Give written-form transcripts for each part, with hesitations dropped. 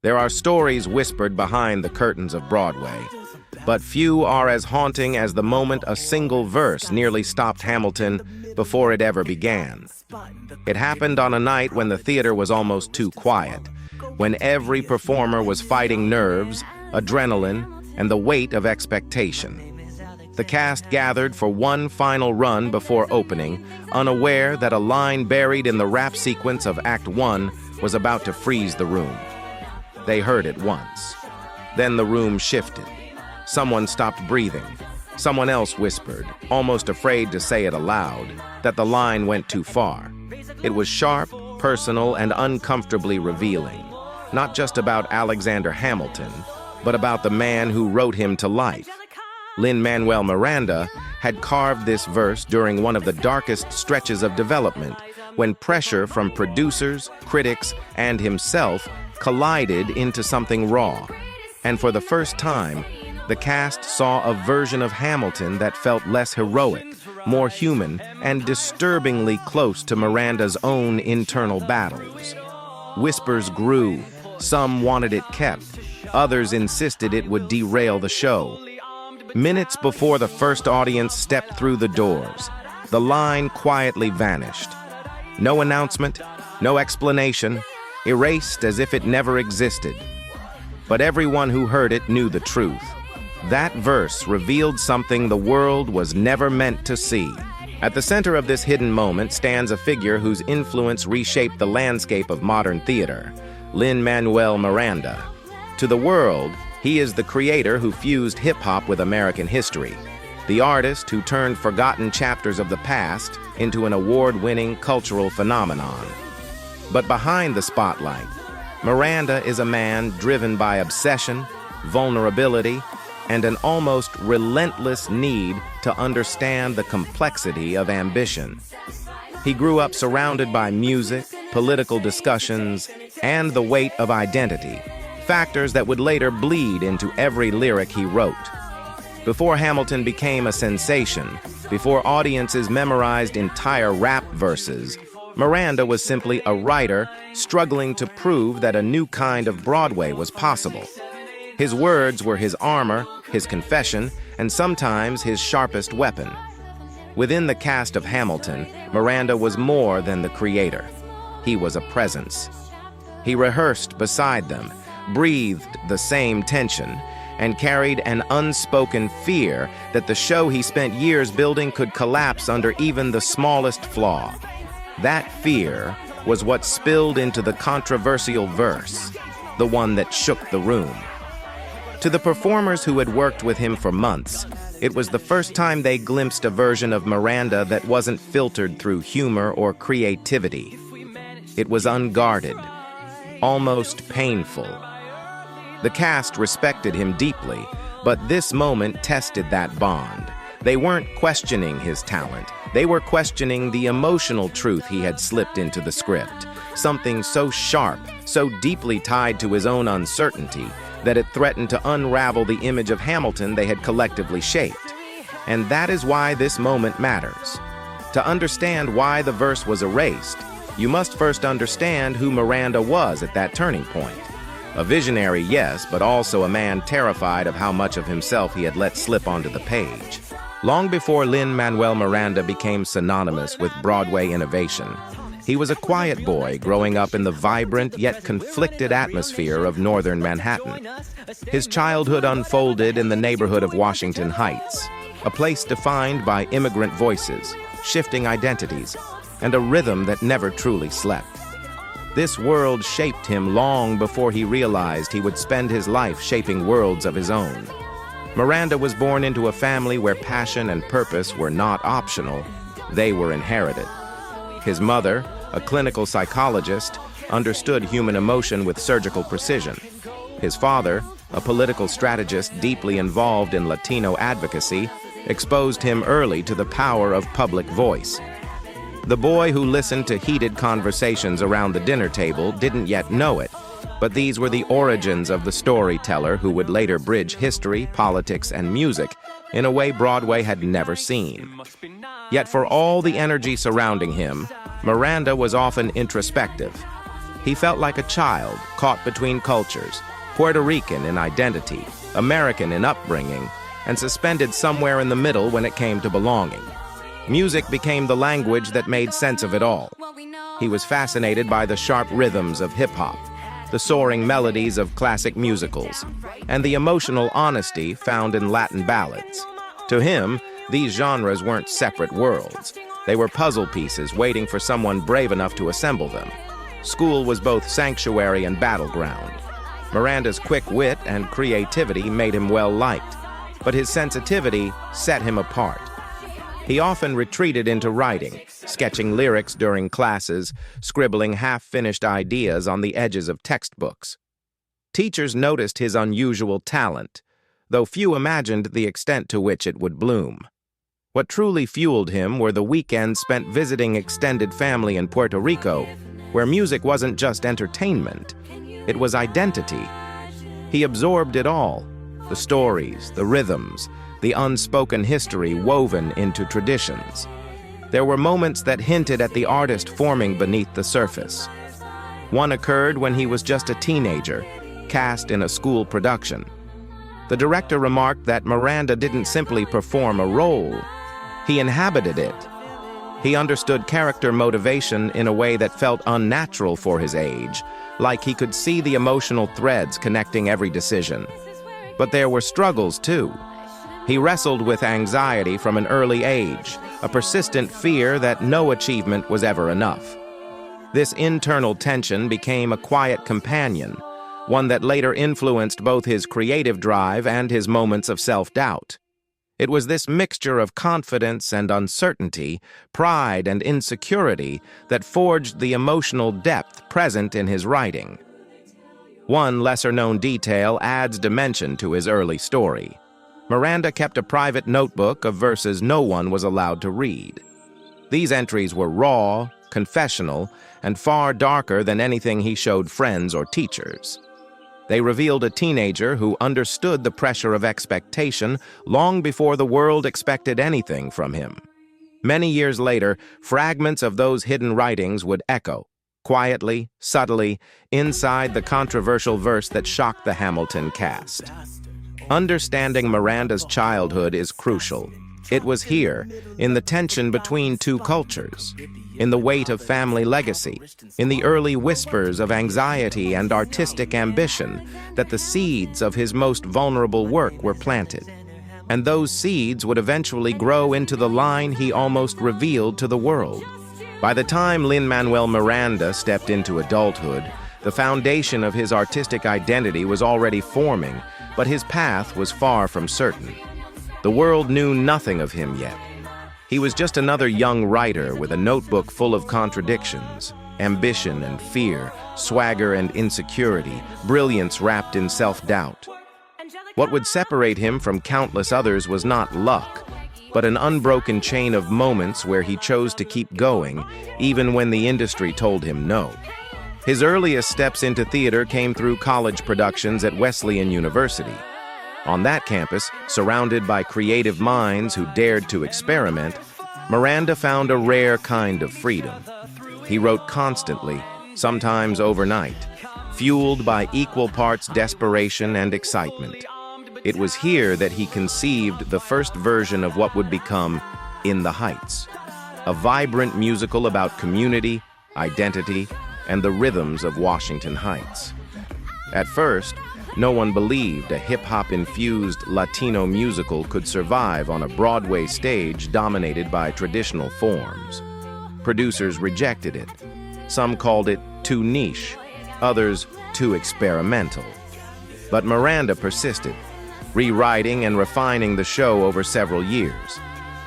There are stories whispered behind the curtains of Broadway, but few are as haunting as the moment a single verse nearly stopped Hamilton before it ever began. It happened on a night when the theater was almost too quiet, when every performer was fighting nerves, adrenaline, and the weight of expectation. The cast gathered for one final run before opening, unaware that a line buried in the rap sequence of Act 1 was about to freeze the room. They heard it once. Then the room shifted. Someone stopped breathing. Someone else whispered, almost afraid to say it aloud, that the line went too far. It was sharp, personal, and uncomfortably revealing, not just about Alexander Hamilton, but about the man who wrote him to life. Lin-Manuel Miranda had carved this verse during one of the darkest stretches of development, when pressure from producers, critics, and himself collided into something raw. And for the first time, the cast saw a version of Hamilton that felt less heroic, more human, and disturbingly close to Miranda's own internal battles. Whispers grew. Some wanted it kept. Others insisted it would derail the show. Minutes before the first audience stepped through the doors, the line quietly vanished. No announcement, no explanation, erased as if it never existed. But everyone who heard it knew the truth. That verse revealed something the world was never meant to see. At the center of this hidden moment stands a figure whose influence reshaped the landscape of modern theater, Lin-Manuel Miranda. To the world, he is the creator who fused hip-hop with American history, the artist who turned forgotten chapters of the past into an award-winning cultural phenomenon. But behind the spotlight, Miranda is a man driven by obsession, vulnerability, and an almost relentless need to understand the complexity of ambition. He grew up surrounded by music, political discussions, and the weight of identity, factors that would later bleed into every lyric he wrote. Before Hamilton became a sensation, before audiences memorized entire rap verses, Miranda was simply a writer struggling to prove that a new kind of Broadway was possible. His words were his armor, his confession, and sometimes his sharpest weapon. Within the cast of Hamilton, Miranda was more than the creator. He was a presence. He rehearsed beside them, breathed the same tension, and carried an unspoken fear that the show he spent years building could collapse under even the smallest flaw. That fear was what spilled into the controversial verse, the one that shook the room. To the performers who had worked with him for months, it was the first time they glimpsed a version of Miranda that wasn't filtered through humor or creativity. It was unguarded, almost painful. The cast respected him deeply, but this moment tested that bond. They weren't questioning his talent. They were questioning the emotional truth he had slipped into the script, something so sharp, so deeply tied to his own uncertainty, that it threatened to unravel the image of Hamilton they had collectively shaped. And that is why this moment matters. To understand why the verse was erased, you must first understand who Miranda was at that turning point. A visionary, yes, but also a man terrified of how much of himself he had let slip onto the page. Long before Lin-Manuel Miranda became synonymous with Broadway innovation, he was a quiet boy growing up in the vibrant yet conflicted atmosphere of northern Manhattan. His childhood unfolded in the neighborhood of Washington Heights, a place defined by immigrant voices, shifting identities, and a rhythm that never truly slept. This world shaped him long before he realized he would spend his life shaping worlds of his own. Miranda was born into a family where passion and purpose were not optional, they were inherited. His mother, a clinical psychologist, understood human emotion with surgical precision. His father, a political strategist deeply involved in Latino advocacy, exposed him early to the power of public voice. The boy who listened to heated conversations around the dinner table didn't yet know it, but these were the origins of the storyteller who would later bridge history, politics, and music in a way Broadway had never seen. Yet for all the energy surrounding him, Miranda was often introspective. He felt like a child caught between cultures, Puerto Rican in identity, American in upbringing, and suspended somewhere in the middle when it came to belonging. Music became the language that made sense of it all. He was fascinated by the sharp rhythms of hip-hop, the soaring melodies of classic musicals, and the emotional honesty found in Latin ballads. To him, these genres weren't separate worlds. They were puzzle pieces waiting for someone brave enough to assemble them. School was both sanctuary and battleground. Miranda's quick wit and creativity made him well-liked, but his sensitivity set him apart. He often retreated into writing, sketching lyrics during classes, scribbling half-finished ideas on the edges of textbooks. Teachers noticed his unusual talent, though few imagined the extent to which it would bloom. What truly fueled him were the weekends spent visiting extended family in Puerto Rico, where music wasn't just entertainment, it was identity. He absorbed it all, the stories, the rhythms, the unspoken history woven into traditions. There were moments that hinted at the artist forming beneath the surface. One occurred when he was just a teenager, cast in a school production. The director remarked that Miranda didn't simply perform a role, he inhabited it. He understood character motivation in a way that felt unnatural for his age, like he could see the emotional threads connecting every decision. But there were struggles too. He wrestled with anxiety from an early age, a persistent fear that no achievement was ever enough. This internal tension became a quiet companion, one that later influenced both his creative drive and his moments of self-doubt. It was this mixture of confidence and uncertainty, pride and insecurity that forged the emotional depth present in his writing. One lesser-known detail adds dimension to his early story. Miranda kept a private notebook of verses no one was allowed to read. These entries were raw, confessional, and far darker than anything he showed friends or teachers. They revealed a teenager who understood the pressure of expectation long before the world expected anything from him. Many years later, fragments of those hidden writings would echo, quietly, subtly, inside the controversial verse that shocked the Hamilton cast. Understanding Miranda's childhood is crucial. It was here, in the tension between two cultures, in the weight of family legacy, in the early whispers of anxiety and artistic ambition, that the seeds of his most vulnerable work were planted. And those seeds would eventually grow into the line he almost revealed to the world. By the time Lin-Manuel Miranda stepped into adulthood, the foundation of his artistic identity was already forming, but his path was far from certain. The world knew nothing of him yet. He was just another young writer with a notebook full of contradictions, ambition and fear, swagger and insecurity, brilliance wrapped in self-doubt. What would separate him from countless others was not luck, but an unbroken chain of moments where he chose to keep going, even when the industry told him no. His earliest steps into theater came through college productions at Wesleyan University. On that campus, surrounded by creative minds who dared to experiment, Miranda found a rare kind of freedom. He wrote constantly, sometimes overnight, fueled by equal parts desperation and excitement. It was here that he conceived the first version of what would become In the Heights, a vibrant musical about community, identity, and the rhythms of Washington Heights. At first, no one believed a hip-hop-infused Latino musical could survive on a Broadway stage dominated by traditional forms. Producers rejected it. Some called it too niche, others too experimental. But Miranda persisted, rewriting and refining the show over several years.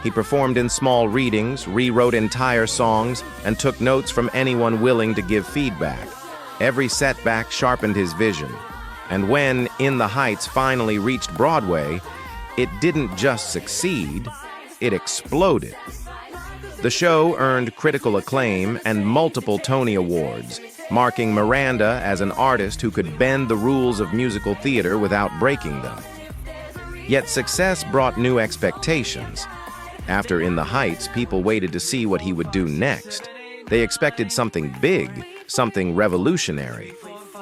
He performed in small readings, rewrote entire songs, and took notes from anyone willing to give feedback. Every setback sharpened his vision. And when In the Heights finally reached Broadway, it didn't just succeed, it exploded. The show earned critical acclaim and multiple Tony Awards, marking Miranda as an artist who could bend the rules of musical theater without breaking them. Yet success brought new expectations. After In the Heights, people waited to see what he would do next. They expected something big, something revolutionary.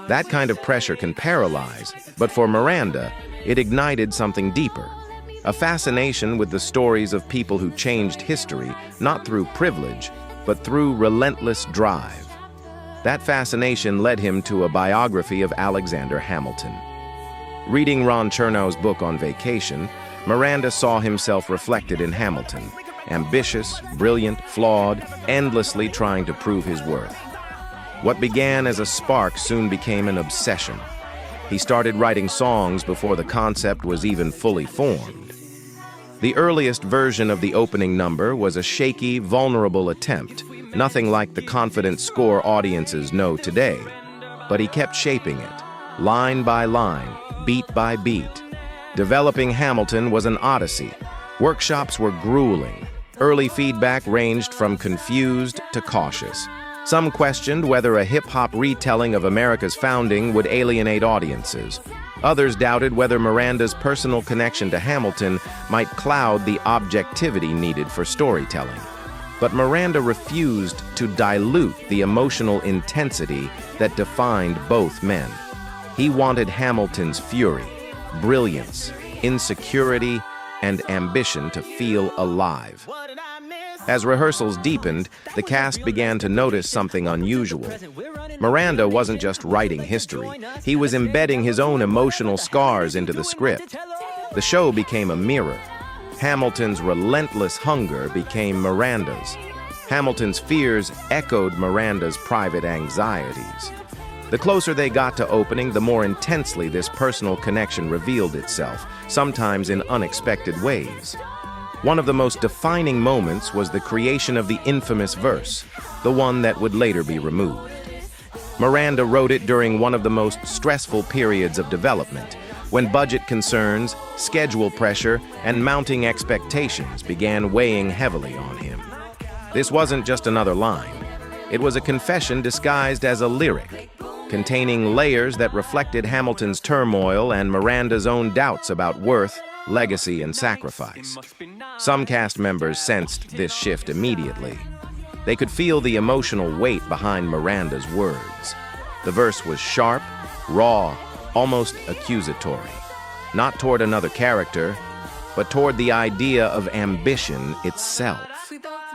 That kind of pressure can paralyze, but for Miranda, it ignited something deeper. A fascination with the stories of people who changed history, not through privilege, but through relentless drive. That fascination led him to a biography of Alexander Hamilton. Reading Ron Chernow's book on vacation, Miranda saw himself reflected in Hamilton, ambitious, brilliant, flawed, endlessly trying to prove his worth. What began as a spark soon became an obsession. He started writing songs before the concept was even fully formed. The earliest version of the opening number was a shaky, vulnerable attempt, nothing like the confident score audiences know today. But he kept shaping it, line by line, beat by beat. Developing Hamilton was an odyssey. Workshops were grueling. Early feedback ranged from confused to cautious. Some questioned whether a hip-hop retelling of America's founding would alienate audiences. Others doubted whether Miranda's personal connection to Hamilton might cloud the objectivity needed for storytelling. But Miranda refused to dilute the emotional intensity that defined both men. He wanted Hamilton's fury, brilliance, insecurity, and ambition to feel alive. As rehearsals deepened, the cast began to notice something unusual. Miranda wasn't just writing history, he was embedding his own emotional scars into the script. The show became a mirror. Hamilton's relentless hunger became Miranda's. Hamilton's fears echoed Miranda's private anxieties. The closer they got to opening, the more intensely this personal connection revealed itself, sometimes in unexpected ways. One of the most defining moments was the creation of the infamous verse, the one that would later be removed. Miranda wrote it during one of the most stressful periods of development, when budget concerns, schedule pressure, and mounting expectations began weighing heavily on him. This wasn't just another line. It was a confession disguised as a lyric, containing layers that reflected Hamilton's turmoil and Miranda's own doubts about worth, legacy, and sacrifice. Some cast members sensed this shift immediately. They could feel the emotional weight behind Miranda's words. The verse was sharp, raw, almost accusatory, not toward another character, but toward the idea of ambition itself.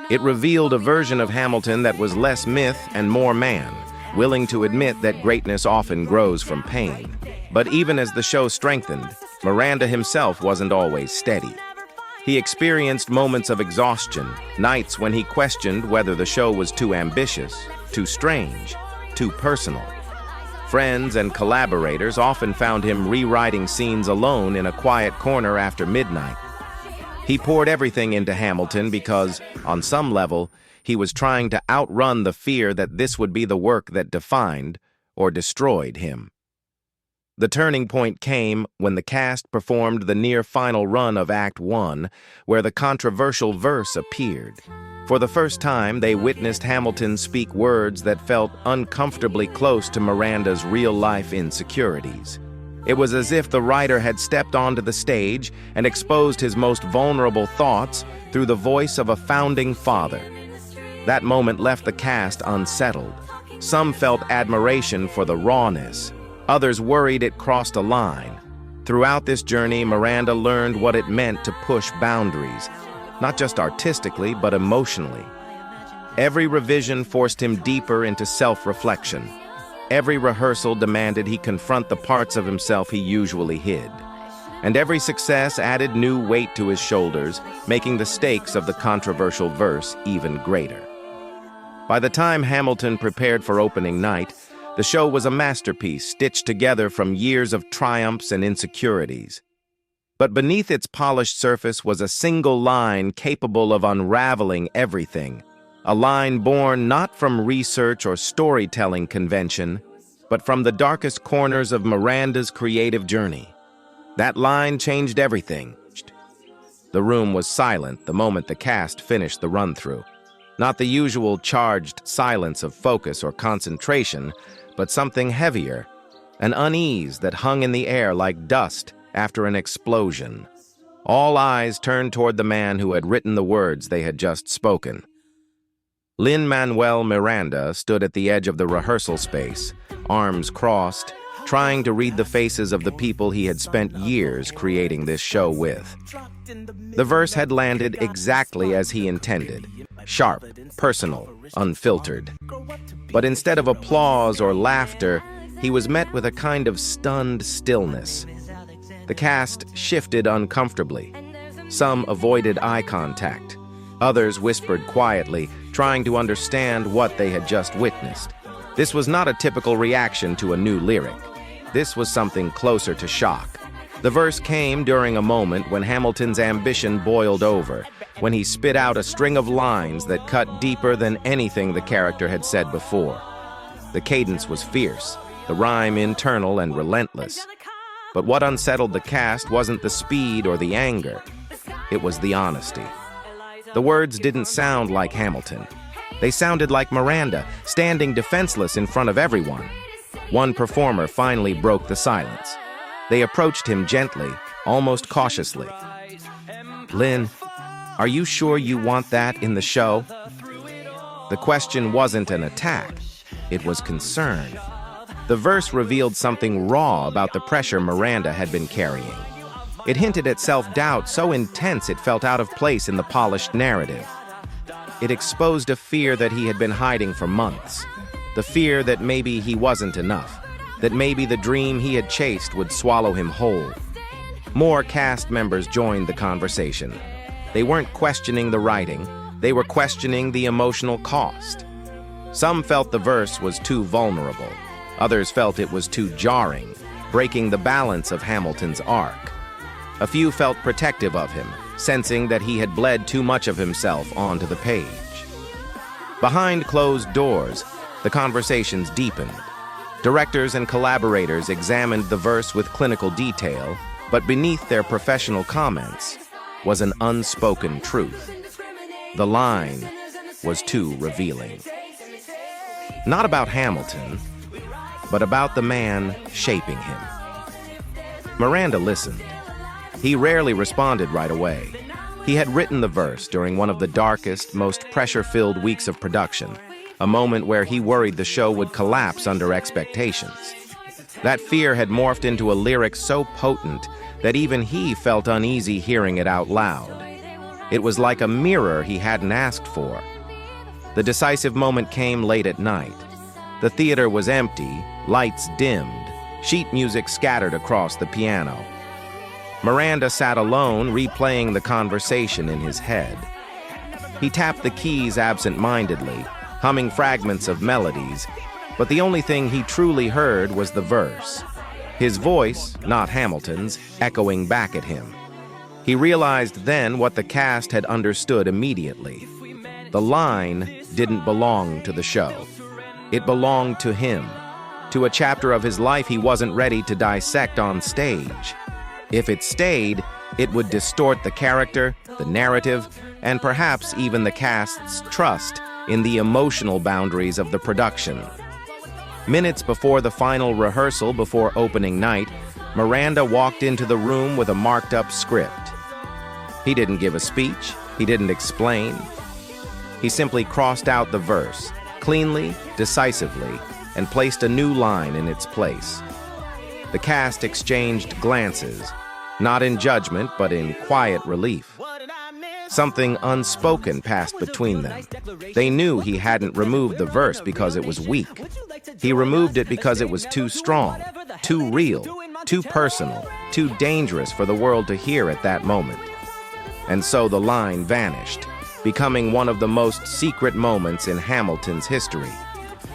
It revealed a version of Hamilton that was less myth and more man, willing to admit that greatness often grows from pain. But even as the show strengthened, Miranda himself wasn't always steady. He experienced moments of exhaustion, nights when he questioned whether the show was too ambitious, too strange, too personal. Friends and collaborators often found him rewriting scenes alone in a quiet corner after midnight. He poured everything into Hamilton because, on some level, he was trying to outrun the fear that this would be the work that defined or destroyed him. The turning point came when the cast performed the near-final run of Act 1, where the controversial verse appeared. For the first time, they witnessed Hamilton speak words that felt uncomfortably close to Miranda's real-life insecurities. It was as if the writer had stepped onto the stage and exposed his most vulnerable thoughts through the voice of a founding father. That moment left the cast unsettled. Some felt admiration for the rawness. Others worried it crossed a line. Throughout this journey, Miranda learned what it meant to push boundaries, not just artistically, but emotionally. Every revision forced him deeper into self-reflection. Every rehearsal demanded he confront the parts of himself he usually hid. And every success added new weight to his shoulders, making the stakes of the controversial verse even greater. By the time Hamilton prepared for opening night, the show was a masterpiece stitched together from years of triumphs and insecurities. But beneath its polished surface was a single line capable of unraveling everything, a line born not from research or storytelling convention, but from the darkest corners of Miranda's creative journey. That line changed everything. The room was silent the moment the cast finished the run-through. Not the usual charged silence of focus or concentration, but something heavier, an unease that hung in the air like dust after an explosion. All eyes turned toward the man who had written the words they had just spoken. Lin-Manuel Miranda stood at the edge of the rehearsal space, arms crossed, trying to read the faces of the people he had spent years creating this show with. The verse had landed exactly as he intended, sharp, personal, unfiltered. But instead of applause or laughter, he was met with a kind of stunned stillness. The cast shifted uncomfortably. Some avoided eye contact. Others whispered quietly, trying to understand what they had just witnessed. This was not a typical reaction to a new lyric. This was something closer to shock. The verse came during a moment when Hamilton's ambition boiled over, when he spit out a string of lines that cut deeper than anything the character had said before. The cadence was fierce, the rhyme internal and relentless. But what unsettled the cast wasn't the speed or the anger. It was the honesty. The words didn't sound like Hamilton. They sounded like Miranda, standing defenseless in front of everyone. One performer finally broke the silence. They approached him gently, almost cautiously. "Lin, are you sure you want that in the show?" The question wasn't an attack. It was concern. The verse revealed something raw about the pressure Miranda had been carrying. It hinted at self-doubt so intense it felt out of place in the polished narrative. It exposed a fear that he had been hiding for months. The fear that maybe he wasn't enough, that maybe the dream he had chased would swallow him whole. More cast members joined the conversation. They weren't questioning the writing, they were questioning the emotional cost. Some felt the verse was too vulnerable. Others felt it was too jarring, breaking the balance of Hamilton's arc. A few felt protective of him, sensing that he had bled too much of himself onto the page. Behind closed doors, the conversations deepened. Directors and collaborators examined the verse with clinical detail, but beneath their professional comments was an unspoken truth. The line was too revealing. Not about Hamilton, but about the man shaping him. Miranda listened. He rarely responded right away. He had written the verse during one of the darkest, most pressure-filled weeks of production, a moment where he worried the show would collapse under expectations. That fear had morphed into a lyric so potent that even he felt uneasy hearing it out loud. It was like a mirror he hadn't asked for. The decisive moment came late at night. The theater was empty, lights dimmed, sheet music scattered across the piano. Miranda sat alone, replaying the conversation in his head. He tapped the keys absent-mindedly, humming fragments of melodies, but the only thing he truly heard was the verse. His voice, not Hamilton's, echoing back at him. He realized then what the cast had understood immediately. The line didn't belong to the show. It belonged to him, to a chapter of his life he wasn't ready to dissect on stage. If it stayed, it would distort the character, the narrative, and perhaps even the cast's trust in the emotional boundaries of the production. Minutes before the final rehearsal before opening night, Miranda walked into the room with a marked-up script. He didn't give a speech, he didn't explain. He simply crossed out the verse, cleanly, decisively, and placed a new line in its place. The cast exchanged glances, not in judgment, but in quiet relief. Something unspoken passed between them. They knew he hadn't removed the verse because it was weak. He removed it because it was too strong, too real, too personal, too dangerous for the world to hear at that moment. And so the line vanished, becoming one of the most secret moments in Hamilton's history.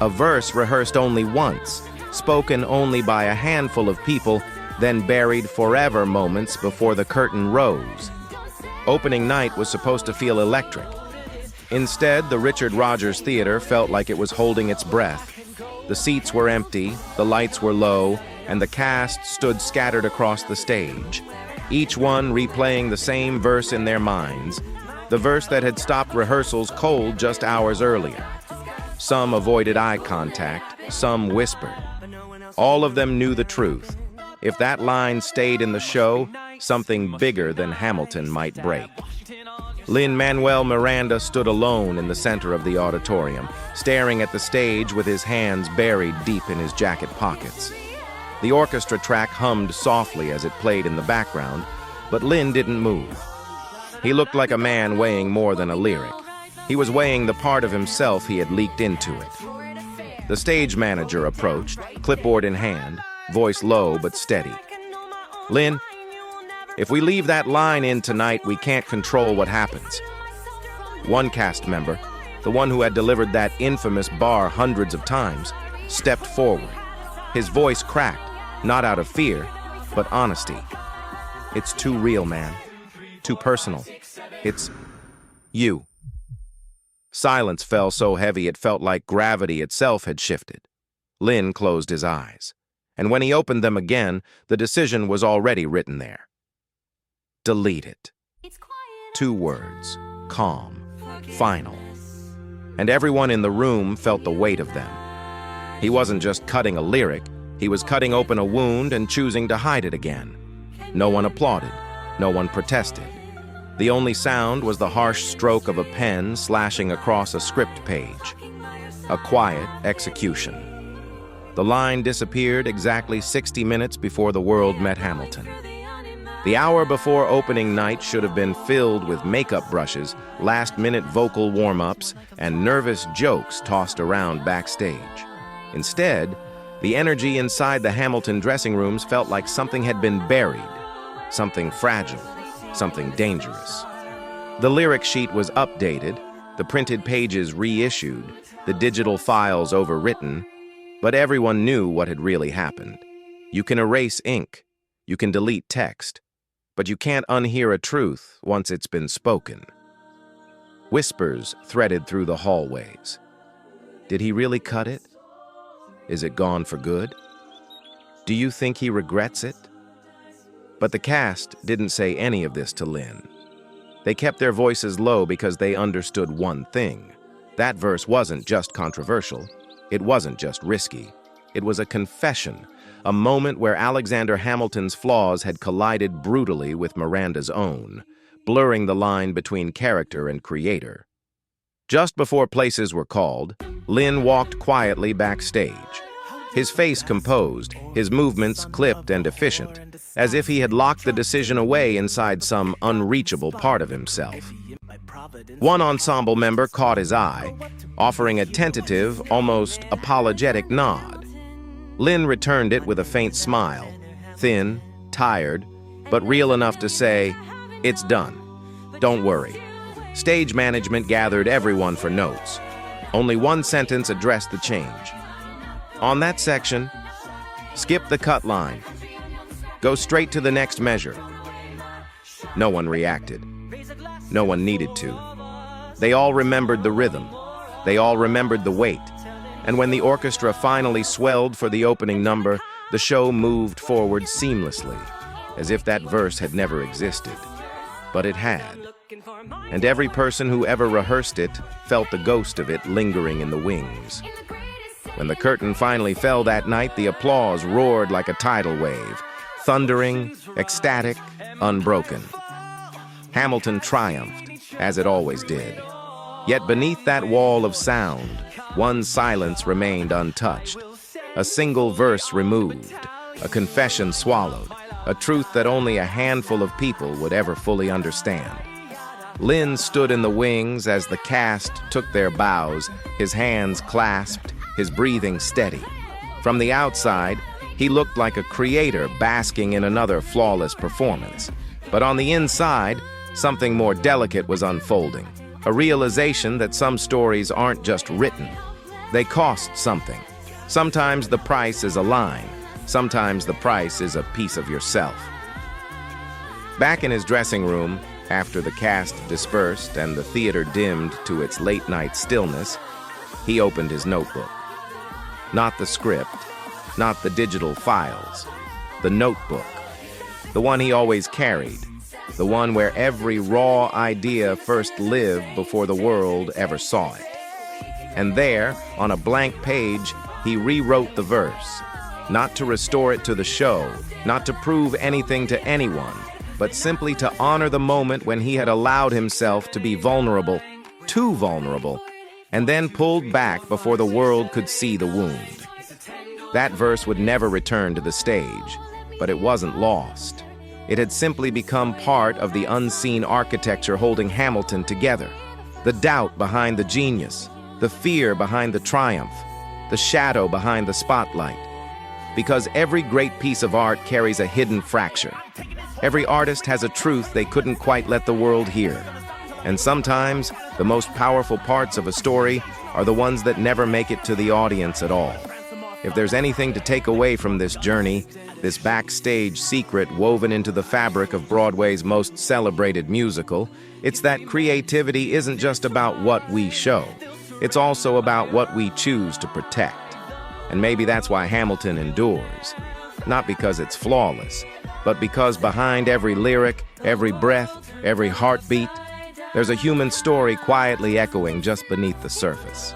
A verse rehearsed only once, spoken only by a handful of people, then buried forever moments before the curtain rose. Opening night was supposed to feel electric. Instead, the Richard Rodgers Theater felt like it was holding its breath. The seats were empty, the lights were low, and the cast stood scattered across the stage, each one replaying the same verse in their minds, the verse that had stopped rehearsals cold just hours earlier. Some avoided eye contact, some whispered. All of them knew the truth. If that line stayed in the show, something bigger than Hamilton might break. Lin-Manuel Miranda stood alone in the center of the auditorium, staring at the stage with his hands buried deep in his jacket pockets. The orchestra track hummed softly as it played in the background, but Lin didn't move. He looked like a man weighing more than a lyric. He was weighing the part of himself he had leaked into it. The stage manager approached, clipboard in hand, voice low but steady. "Lin, if we leave that line in tonight, we can't control what happens." One cast member, the one who had delivered that infamous bar hundreds of times, stepped forward. His voice cracked, not out of fear, but honesty. "It's too real, man. Too personal. It's you." Silence fell so heavy it felt like gravity itself had shifted. Lin closed his eyes, and when he opened them again, the decision was already written there. Delete it. 2 words, calm, final. And everyone in the room felt the weight of them. He wasn't just cutting a lyric, he was cutting open a wound and choosing to hide it again. No one applauded, no one protested. The only sound was the harsh stroke of a pen slashing across a script page. A quiet execution. The line disappeared exactly 60 minutes before the world met Hamilton. The hour before opening night should have been filled with makeup brushes, last-minute vocal warm-ups, and nervous jokes tossed around backstage. Instead, the energy inside the Hamilton dressing rooms felt like something had been buried, something fragile, something dangerous. The lyric sheet was updated, the printed pages reissued, the digital files overwritten, but everyone knew what had really happened. You can erase ink, you can delete text, but you can't unhear a truth once it's been spoken. Whispers threaded through the hallways. Did he really cut it? Is it gone for good? Do you think he regrets it? But the cast didn't say any of this to Lin. They kept their voices low because they understood one thing. That verse wasn't just controversial. It wasn't just risky. It was a confession, a moment where Alexander Hamilton's flaws had collided brutally with Miranda's own, blurring the line between character and creator. Just before places were called, Lin walked quietly backstage. His face composed, his movements clipped and efficient, as if he had locked the decision away inside some unreachable part of himself. One ensemble member caught his eye, offering a tentative, almost apologetic nod. Lin returned it with a faint smile, thin, tired, but real enough to say, "It's done. Don't worry." Stage management gathered everyone for notes. Only one sentence addressed the change. On that section, skip the cut line. Go straight to the next measure. No one reacted. No one needed to. They all remembered the rhythm. They all remembered the weight. And when the orchestra finally swelled for the opening number, the show moved forward seamlessly, as if that verse had never existed. But it had. And every person who ever rehearsed it felt the ghost of it lingering in the wings. When the curtain finally fell that night, the applause roared like a tidal wave, thundering, ecstatic, unbroken. Hamilton triumphed, as it always did. Yet beneath that wall of sound, one silence remained untouched. A single verse removed, a confession swallowed, a truth that only a handful of people would ever fully understand. Lin stood in the wings as the cast took their bows, his hands clasped, his breathing steady. From the outside, he looked like a creator basking in another flawless performance. But on the inside, something more delicate was unfolding. A realization that some stories aren't just written. They cost something. Sometimes the price is a line. Sometimes the price is a piece of yourself. Back in his dressing room, after the cast dispersed and the theater dimmed to its late-night stillness, he opened his notebook. Not the script, not the digital files, the notebook. The one he always carried, the one where every raw idea first lived before the world ever saw it. And there, on a blank page, he rewrote the verse, not to restore it to the show, not to prove anything to anyone, but simply to honor the moment when he had allowed himself to be vulnerable, too vulnerable, and then pulled back before the world could see the wound. That verse would never return to the stage, but it wasn't lost. It had simply become part of the unseen architecture holding Hamilton together. The doubt behind the genius, the fear behind the triumph, the shadow behind the spotlight. Because every great piece of art carries a hidden fracture. Every artist has a truth they couldn't quite let the world hear. And sometimes, the most powerful parts of a story are the ones that never make it to the audience at all. If there's anything to take away from this journey, this backstage secret woven into the fabric of Broadway's most celebrated musical, it's that creativity isn't just about what we show. It's also about what we choose to protect. And maybe that's why Hamilton endures. Not because it's flawless, but because behind every lyric, every breath, every heartbeat, there's a human story quietly echoing just beneath the surface.